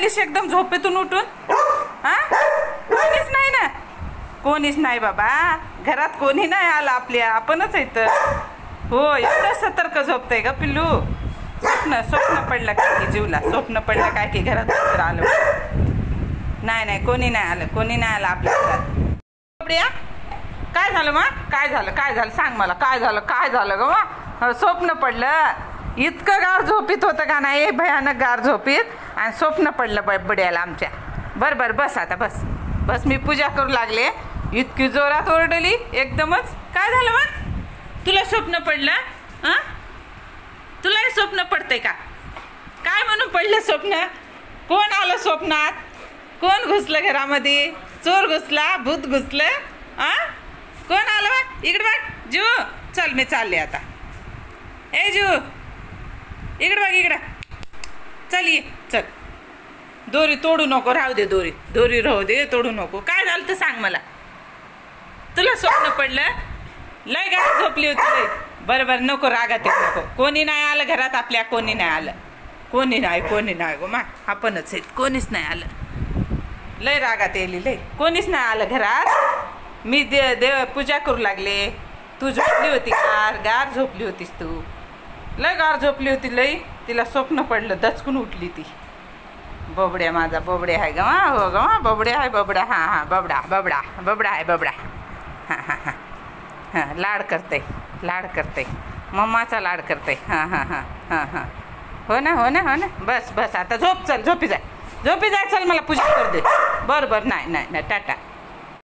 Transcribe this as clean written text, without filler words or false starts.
राहिलीस एकदम झोपेतून उठून? हा, कोणीच नाही ना? कोणीच नाही बाबा, घरात कोणी नाही आलं, आपल्या आपणच आहे तर. हो, एवढं सतर्क झोपतंय ग पिल्लू. स्वप्न पडलं काय की जीवला? स्वप्न पडलं काय की घरात तर आलं? नाही, कोणी नाही आलं आपल्या घरात. बबड्या, काय झालं मग? काय झालं सांग मला. काय झालं ग मग? स्वप्न पडलं? इतकं गार झोपीत होतं का नाही? भयानक गार झोपीत, आणि स्वप्न पडलं बड्याला आमच्या. बरं बस आता, बस मी पूजा करू लागले. इतकी जोरात ओरडली एकदमच. काय झालं मग? तुला स्वप्न पडलं? हां, तुलाही स्वप्न पडतंय का? काय म्हणून पडलं स्वप्न? कोण आलं स्वप्नात? कोण घुसलं घरामध्ये? चोर घुसला? भूत घुसलं? कोण आलं बा? इकडे बघ जू, चल मी चालले आता. ए जू, इकडे बघ, इकडं चल, ये चल. दोरी तोडू नको, राहू दे दोरी राहू दे, तोडू नको. काय झालं तर सांग मला. तुला स्वप्न पडलं? लय गार झोपली होती लय. बरं नको रागात येऊ नको. कोणी नाही आलं घरात आपल्या? कोणी नाही आलं? कोणी नाही गो मा, आपणच आहेत. कोणीच नाही आलं. लय रागात येली लय. कोणीच नाही आलं घरात. मी देव पूजा करू लागले. तू झोपली होती गार झोपली होतीस तू. लय गार झोपली होती लय. तिला स्वप्न पडलं, दचकून उठली ती. बबड्या माझा बबड्या आहे गवा. हो गवा, बबड्या आहे. बबडा, हां बबडा आहे. बबडा हां लाड करते मम्माचा लाड करते. हां हो ना. बस आता झोप, चल झोपी जाय चल, मला पूजा कर दे. बरं नाही टाटा.